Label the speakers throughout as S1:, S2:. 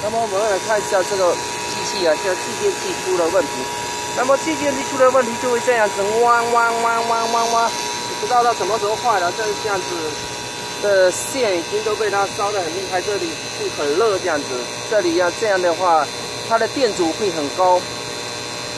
S1: 那么我们来看一下这个机器啊，现在继电器出了问题。那么继电器出了问题就会这样子汪汪汪汪汪汪，不知道它什么时候坏了，这样子的线已经都被它烧得很厉害，这里会很热这样子，这里要这样的话，它的电阻会很高，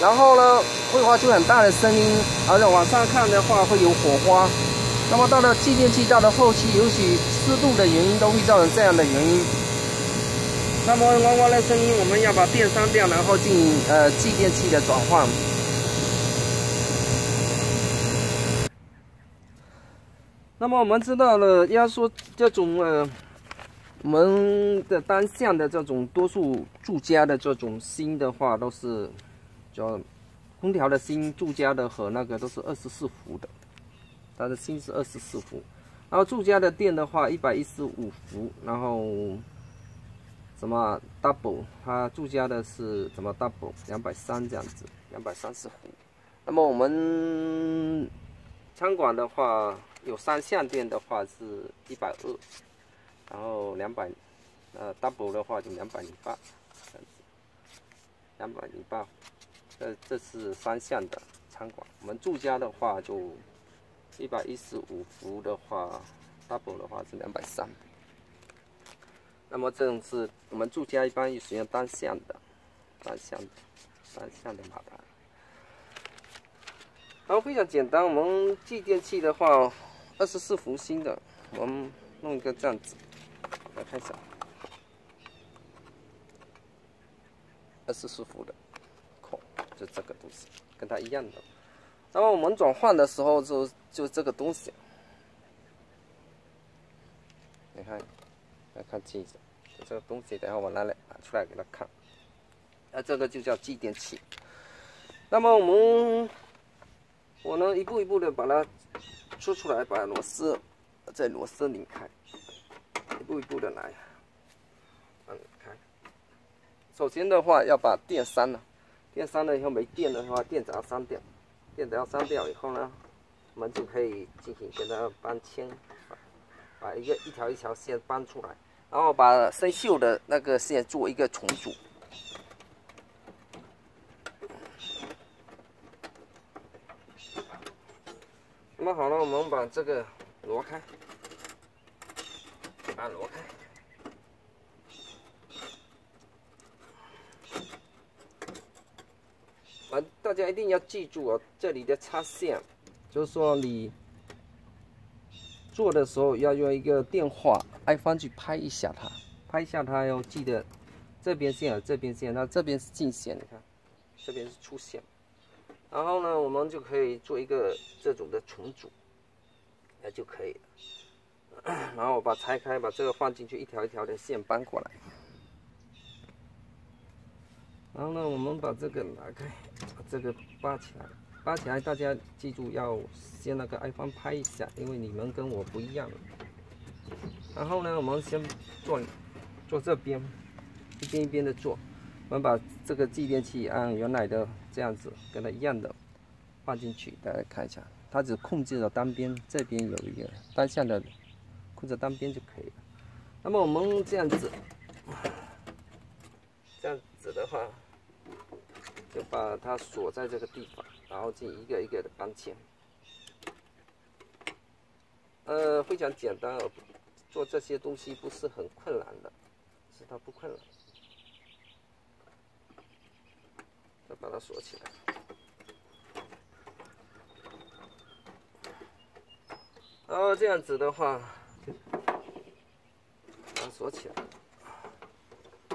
S1: 然后呢会发出很大的声音，而且往上看的话会有火花。那么到了继电器到了后期，尤其湿度的原因都会造成这样的原因。那么汪汪的声音，我们要把电删掉，然后进继电器的转换。那么我们知道了，要说这种我们的单向的这种多数住家的这种芯的话，都是叫空调的芯，住家的和那个都是24伏的，它的芯是24伏。然后住家的电的话115伏，然后什么 double， 它住家的是什么 double 230这样子，230伏。那么我们餐馆的话，有3项电的话是120，然后double 的话就208，这样子，208。这是3项的餐馆。我们住家的话就115伏的话 ，double 的话是230。那么这种是我们住家一般使用单向的马达。然后非常简单，我们继电器的话，24伏芯的，我们弄一个这样子，来看一下，24伏的孔，就这个东西，跟它一样的。那么我们转换的时候就这个东西，你看。来看镜子，这个东西，等一下我拿出来给他看。这个就叫继电器。那么我呢一步一步的把它出来，把螺丝拧开，一步一步的来，拧开。首先的话要把电删了，电删了以后没电的话，电子要删掉，电子要删掉以后呢，我们就可以进行跟它搬牵。把一条一条线搬出来，然后把生锈的那个线做一个重组。那么好了，我们把这个挪开，把它挪开。大家一定要记住哦，这里的插线，就是说你做的时候要用一个电话 iPhone 去拍一下它，要记得这边线和这边线，那这边是进线，你看，这边是出线。然后呢，我们就可以做一个这种的重组，那就可以了。然后我把拆开，把这个放进去，一条一条的线搬过来。然后呢，我们把这个拿开，把这个扒起来。扒起来，大家记住要先那个 iPhone 拍一下，因为你们跟我不一样。然后呢，我们先做这边，一边一边的做。我们把这个继电器按原来的这样子，跟它一样的放进去，大家看一下，它只控制了单边，这边有一个单向的，控制单边就可以了。那么我们这样子的话，就把它锁在这个地方。然后进一个一个的搬迁，非常简单哦，做这些东西不是很困难的，是它不困难。再把它锁起来，然后这样子的话，就把它锁起来。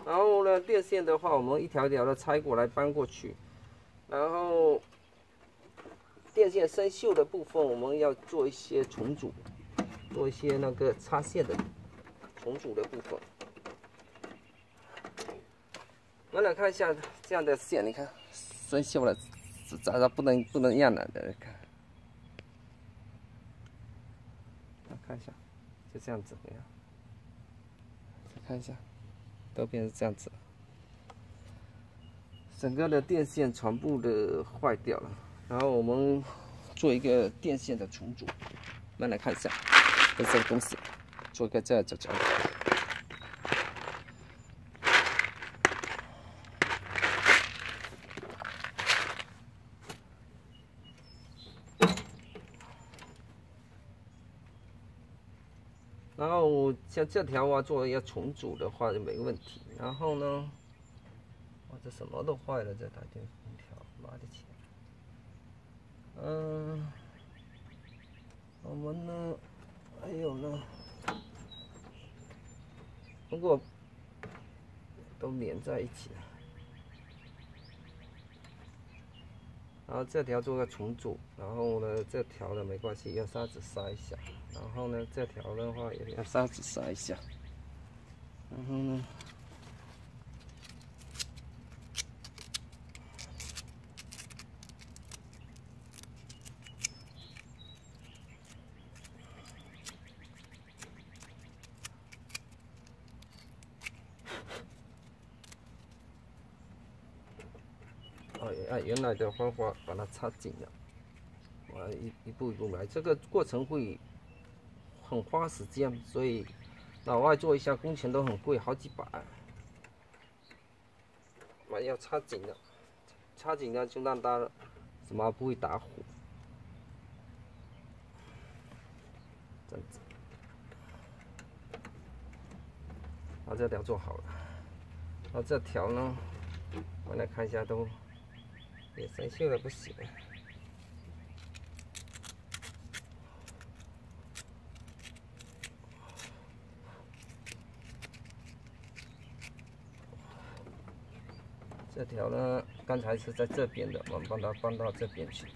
S1: 然后呢，电线的话，我们一条一条的拆过来搬过去，然后。电线生锈的部分，我们要做一些重组，做一些那个插线的重组的部分。我们来看一下这样的线，你看生锈了，咋不能一样的？看，看一下，就这样子，你看，再看一下，都变成这样子，整个的电线全部的坏掉了。然后我们做一个电线的重组，我们来看一下，这个东西，做一个这样子。然后像这条啊，做要重组的话就没问题。然后呢，哇，这什么都坏了，这台电空调，妈的钱！我们呢，还有呢，不过都连在一起了。然后这条做个重组，然后呢，这条呢没关系，用砂纸塞一下。然后呢，这条的话也用砂纸塞一下。然后呢，原来的方法把它插紧了。我一步一步来，这个过程会很花时间，所以老外做一下工钱都很贵，好几百。我要插紧了，插紧了就让它什么不会打火。这样子，把这条做好了。然后这条呢，我来看一下都也生锈了不行。这条呢，刚才是在这边的，我们把它搬到这边去。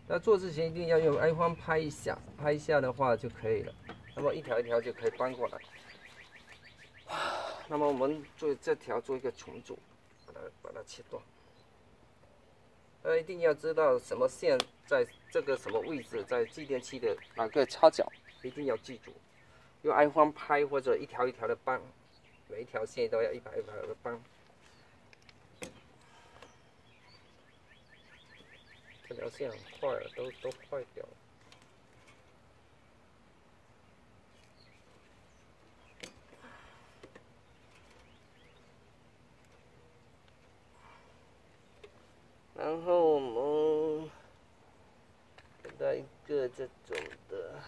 S1: 那做之前一定要用 iPhone 拍一下，拍一下的话就可以了。那么一条一条就可以搬过来。那么我们做这条做一个重组，把它切断。一定要知道什么线在这个什么位置，在继电器的哪个插角，一定要记住。用 iPhone 拍或者一条一条的搬，每一条线都要一把的搬。这条线很坏了，都坏掉了。然后我们给它一个这种的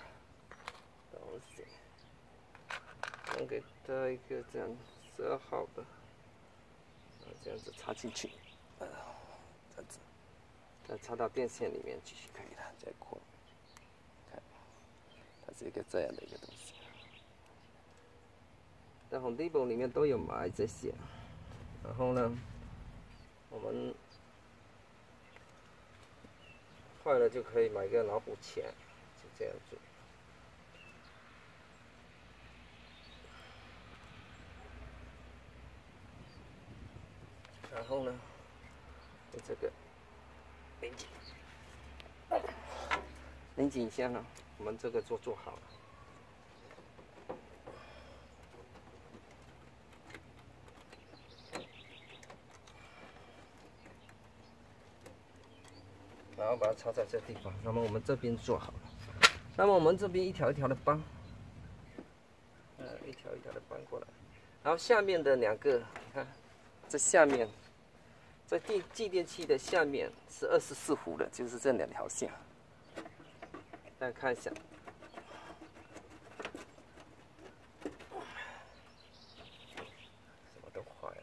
S1: 东西，给它一个这样折好的，这样子插进去，这样子，再插到电线里面继续可以了，再扩。看，它是一个这样的一个东西。在 Home Depot 里面都有买这些，然后呢，我们坏了就可以买个老虎钳，就这样做。然后呢，用这个拧紧线呢，我们这个做好了。然后把它插在这地方，那么我们这边做好了，那么我们这边一条一条的搬，一条一条的搬过来，然后下面的两个，你看，这下面，在继电器的下面是24伏的，就是这两条线，大家看一下，什么都坏了。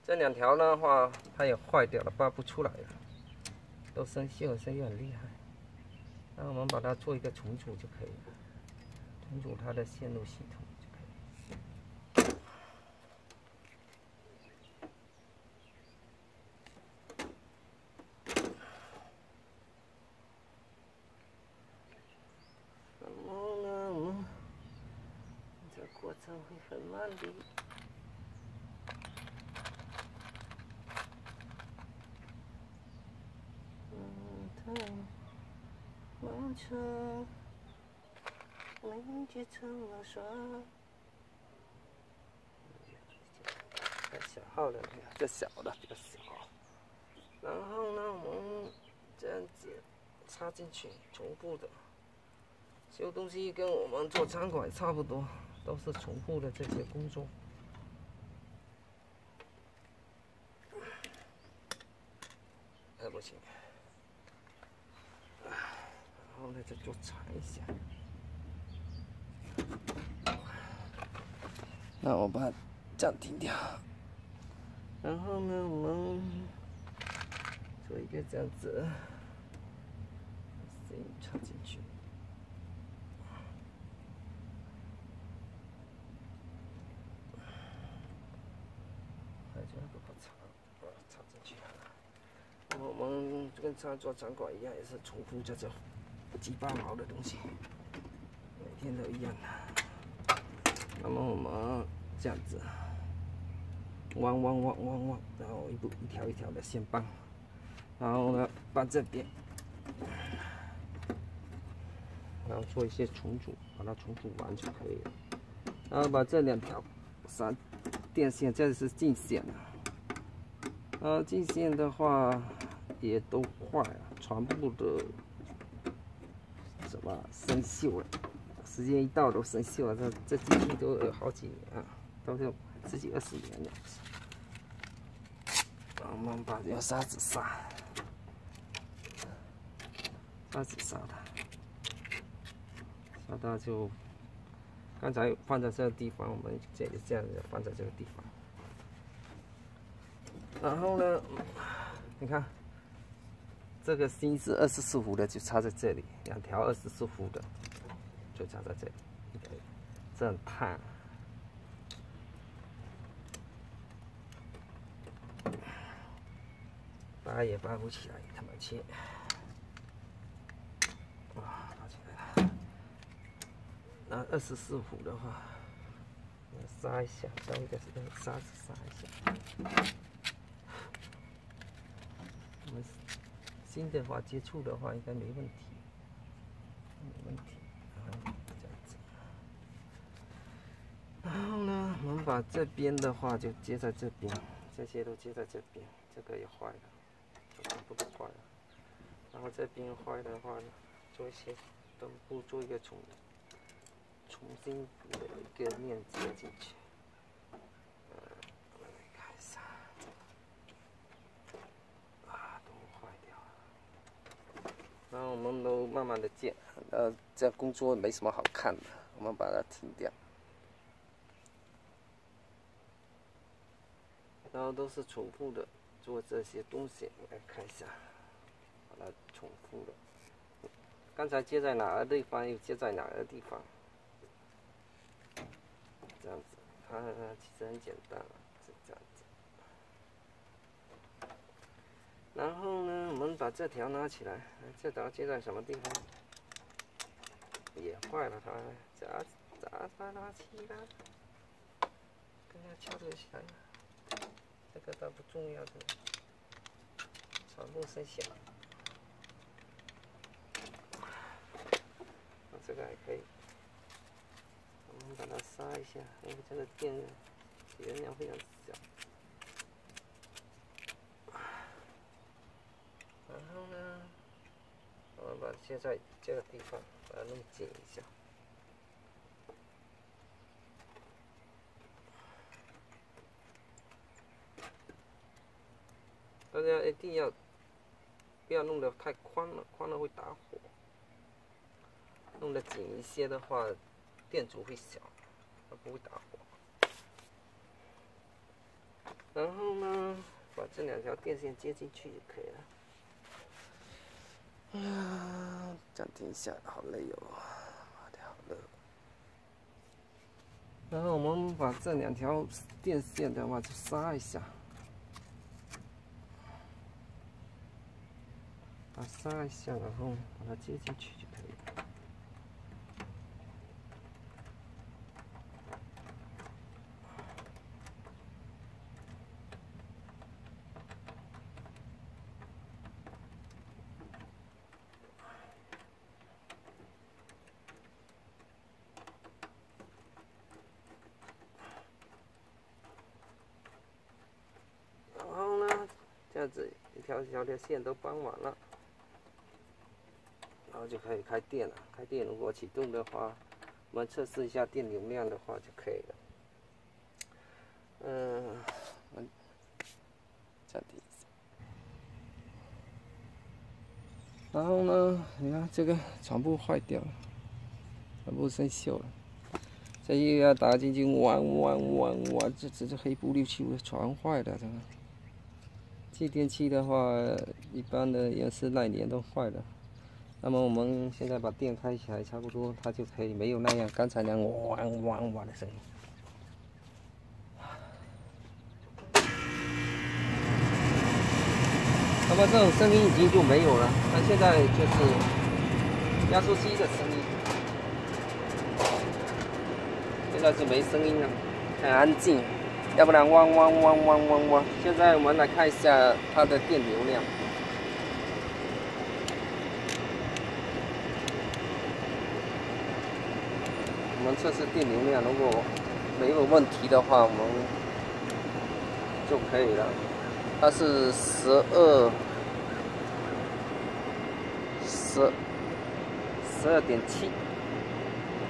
S1: 这两条的话，它也坏掉了，拔不出来了，都生锈了，生锈很厉害。那我们把它做一个重组就可以了，重组它的线路系统就可以了。然后呢，这过程会很慢的。漫长，凝结成了霜。太小号了，这小的比较小。然后呢，我们这样子插进去，同步的。修东西跟我们做餐馆差不多，都是重复的这些工作。不行，然后呢，再做长一下。那我把它暂停掉，然后呢，我们做一个这样子，线插进去。还有这个不插，插进去了。我们跟做掌管一样，也是重复这种7、8毛的东西，每天都一样的。那么我们这样子弯，然后一条一条的线棒，然后呢把这边，然后做一些重组，把它重组完就可以了。然后把这2条电线，这是进线的。进线的话也都坏了，全部的什么生锈了，时间一到都生锈了。这机器都有好几年啊，都有10几20年了。我们把用砂纸砂它，砂到就刚才放在这个地方，我们这里这样子放在这个地方。然后呢，你看这个芯是24伏的，就插在这里，2条24伏的就插在这里，这很烫。拔也拔不起来，他妈切！哇，拔起来了。那24伏的话，杀一下，稍微的砂纸杀一下。我们新的话接触的话应该没问题，没问题。这样子。然后呢，我们把这边的话就接在这边，这些都接在这边，这个也坏了。全部都坏了，然后这边坏的话呢，做一些墩布，做一个重新的一个面接进去。我们来看一下，都坏掉了。然后我们都慢慢的建，这工作没什么好看的，我们把它停掉。然后都是重复的。做这些东西，来看一下，把它重复了。刚才接在哪个地方，又接在哪个地方，这样子，它其实很简单，是这样子。然后呢，我们把这条拿起来，这条接在什么地方？也坏了，它砸拉起来，跟它敲得起来。这个倒不重要的，全部生锈。这个还可以，我们把它杀一下，因为这个电原量非常小。然后呢，我们把接在这个地方把它弄紧一下。大家一定要不要弄得太宽了，宽了会打火。弄得紧一些的话，电阻会小，它不会打火。然后呢，把这2条电线接进去就可以了。哎呀，暂停一下，好累哦，好热。然后我们把这2条电线的话就杀一下。把它杀一下，然后把它接进去就可以了。然后呢，这样子一条一条的线都绑完了。然后就可以开电了。开电如果启动的话，我们测试一下电流量的话就可以了。我们暂停一下。然后呢，你看这个全部坏掉了，全部生锈了。这又要打进去，哇，这黑不溜秋的全坏了，这个。继电器的话，一般的也是耐年都坏了。那么我们现在把电开起来，差不多它就可以没有那样刚才那样哇的声音。那么这种声音已经就没有了，它现在就是压缩机的声音，现在就没声音了，很安静。要不然汪。现在我们来看一下它的电流量。我们测试电流量，如果没有问题的话，我们就可以了。它是12.7，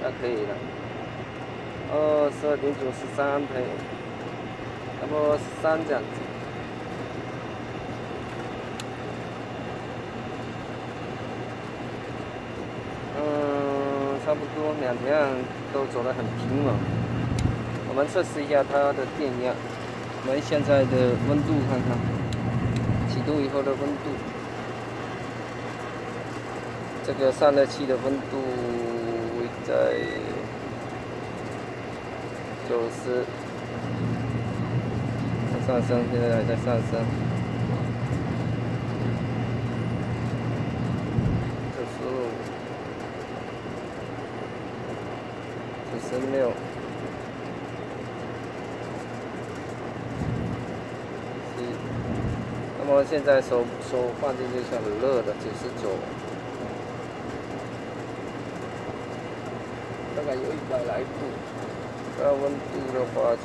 S1: 那可以了。12.9是3安培。那么13这样子，差不多两条都走得很平稳。我们测试一下它的电压，我们现在的温度看看，启动以后的温度，这个散热器的温度在90。上升，现在还在上升。95、96。那么现在手放进去是很热的，99，大概有100来度。那温度的话99。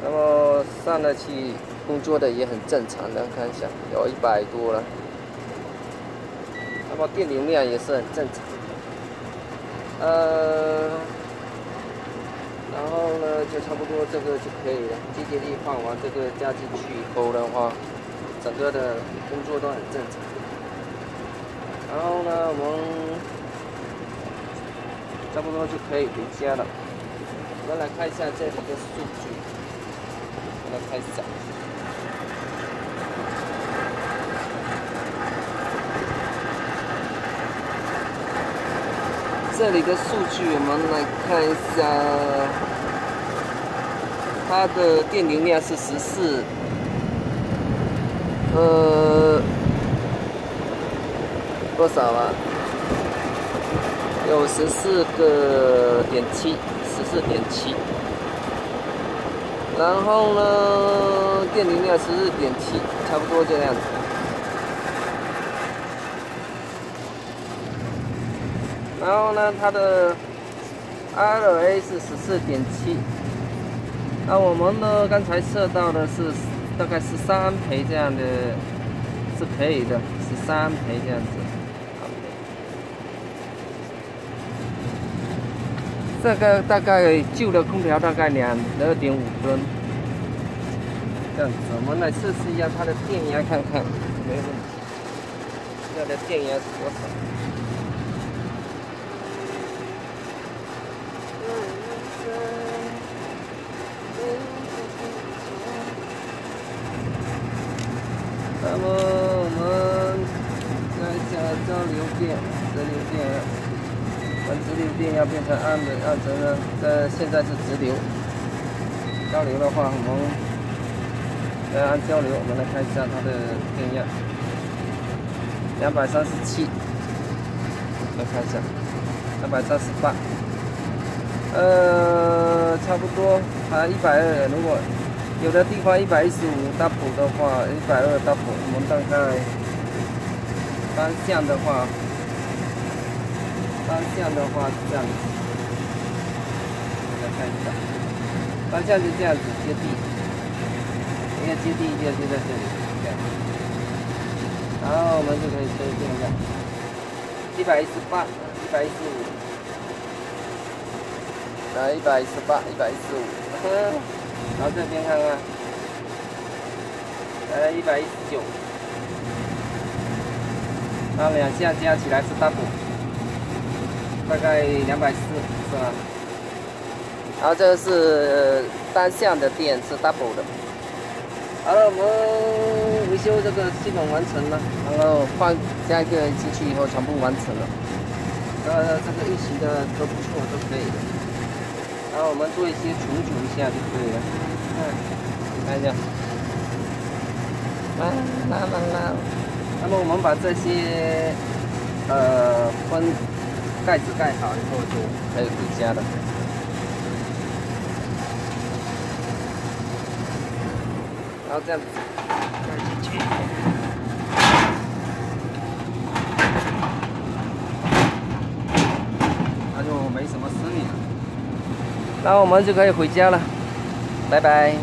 S1: 那么散热器工作的也很正常的，看一下有100多了。那么电流量也是很正常。然后呢，就差不多这个就可以了。机械力换完这个加进去以后的话，整个的工作都很正常。然后呢，我们差不多就可以回家了。我们来看一下这里的数据。来看一下，这里的数据我们来看一下，它的电流量是14，多少啊？有14.7。然后呢，电流量14.7，差不多这样子。然后呢，它的 RA 是14.7。那我们呢，刚才测到的是大概13安培这样的，是可以的，13安培这样子。这个大概旧的空调大概2.5吨，这样子。我们来测试一下它的电压，看看没问题。它的电压是多少？那么我们看一下交流电，直流电。我们直流电要变成暗成呢，现在是直流。交流的话，我们按交流，我们来看一下它的电压，237。来看一下，238。差不多，还120。如果有的地方115 double 的话，120 double， 我们大概单向的话是这样子，来看一下，单向就这样子接地，一个接地，一个就在这里，这样，然后我们就可以设电压，118，来118、115，然后这边看看，来119，那两下加起来是 double， 大概240是吧？然后这个是单向的电是 double 的。好了，我们维修这个系统完成了，然后放加一个人进去以后，全部完成了。这个运行的都不错，都可以的。然后我们做一些重组一下就可以了。看一下，那么我们把这些盖子盖好以后就可以回家了。然后这样子盖进去。那就没什么事了，那我们就可以回家了，拜拜。